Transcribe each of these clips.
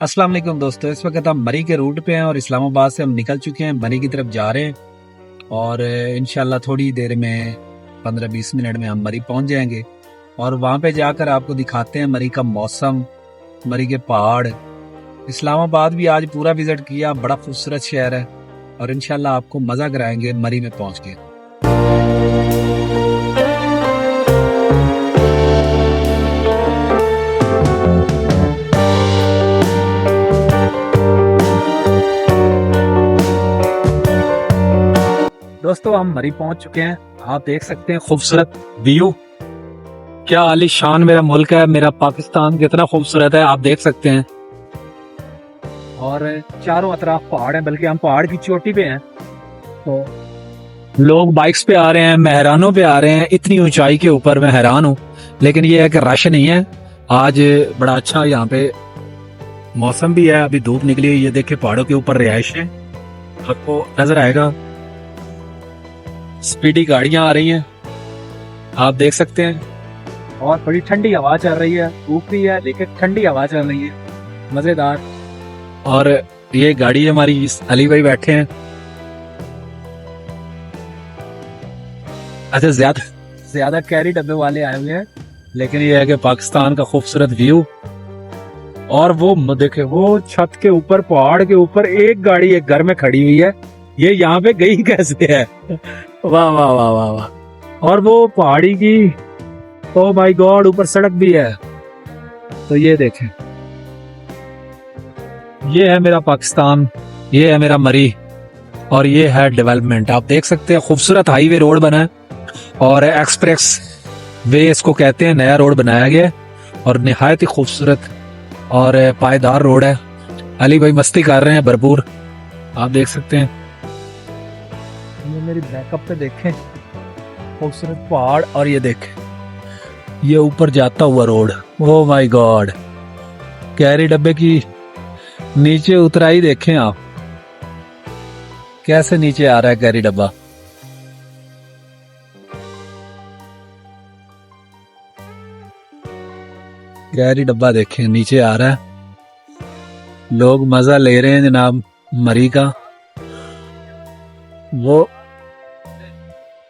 अस्सलाम वालेकुम दोस्तों, इस वक्त हम मरी के रूट पे हैं और इस्लामाबाद से हम निकल चुके हैं, मरी की तरफ जा रहे हैं और इंशाल्लाह थोड़ी देर में 15-20 मिनट में हम मरी पहुंच जाएंगे और वहां पे जाकर आपको दिखाते हैं मरी का मौसम, मरी के पहाड़। इस्लामाबाद भी आज पूरा विजिट किया, बड़ा खूबसूरत शहर है और इंशाल्लाह आपको मज़ा कराएंगे मरी में पहुँच के। दोस्तों हम मरी पहुंच चुके हैं, आप देख सकते हैं खूबसूरत व्यू। क्या आलीशान मेरा मुल्क है, मेरा पाकिस्तान कितना खूबसूरत है आप देख सकते हैं। और चारों अतराफ पहाड़ हैं, बल्कि हम पहाड़ की चोटी पे हैं। तो लोग बाइक्स पे आ रहे हैं, मैं हैरानों पे आ रहे हैं, इतनी ऊंचाई के ऊपर मैं हैरान हूँ। लेकिन ये है कि रश नहीं है आज, बड़ा अच्छा यहाँ पे मौसम भी है। अभी धूप निकली हुई है, ये देखिए पहाड़ों के ऊपर रिहाइश है, आपको नजर आएगा। स्पीडी गाड़ियां आ रही हैं, आप देख सकते हैं। और बड़ी ठंडी हवा चल रही है, धूप भी है लेकिन ठंडी हवा चल रही है, मजेदार। और ये गाड़ी हमारी अली भाई बैठे हैं। अच्छा, ज्यादा कैरी डब्बे वाले आए हुए हैं, लेकिन ये है कि पाकिस्तान का खूबसूरत व्यू। और वो देखे, वो छत के ऊपर, पहाड़ के ऊपर एक गाड़ी एक घर में खड़ी हुई है, ये यहाँ पे गई कैसे है? वाह वाह वाह वाह वाह। और वो पहाड़ी की, ओ माय गॉड, ऊपर सड़क भी है। तो ये देखें, ये है मेरा पाकिस्तान, ये है मेरा मरी और ये है डेवलपमेंट। आप देख सकते हैं खूबसूरत हाईवे रोड बना है और एक्सप्रेस वे इसको कहते हैं, नया रोड बनाया गया है और निहायत ही खूबसूरत और पायदार रोड है। अली भाई मस्ती कर रहे हैं भरपूर, आप देख सकते हैं। ये मेरी बैकअप पे देखें, खूबसूरत पहाड़ और ये देखें ये ऊपर जाता हुआ road. Oh my God, carry डब्बे की नीचे उतराई देखें आप, कैसे नीचे आ रहा है कैरी डब्बा। कैरी डब्बा देखें नीचे आ रहा है, लोग मजा ले रहे हैं जनाब मरी का। वो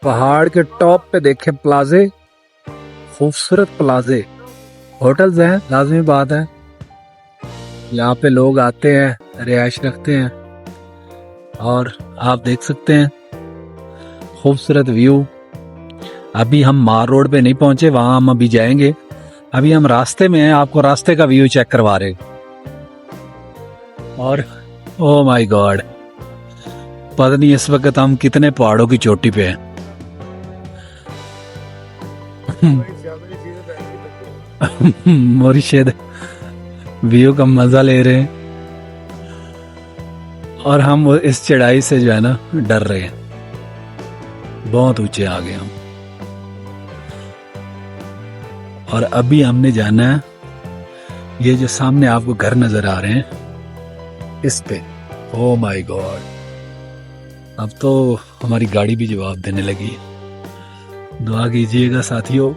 पहाड़ के टॉप पे देखें प्लाजे, खूबसूरत प्लाजे, होटल्स हैं, लाजमी बात है। यहाँ पे लोग आते हैं, रिहाइश रखते हैं और आप देख सकते हैं खूबसूरत व्यू। अभी हम मार रोड पे नहीं पहुंचे, वहां हम अभी जाएंगे। अभी हम रास्ते में हैं, आपको रास्ते का व्यू चेक करवा रहे। और ओ माय गॉड, पता नहीं इस वक्त हम कितने पहाड़ों की चोटी पे हैं। मुर्शिद व्यू का मजा ले रहे हैं और हम इस चढ़ाई से जो है ना डर रहे हैं, बहुत ऊंचे आ गए हम। और अभी हमने जाना है, ये जो सामने आपको घर नजर आ रहे हैं इस पे, ओ माय गॉड, अब तो हमारी गाड़ी भी जवाब देने लगी। दुआ कीजिएगा साथियों।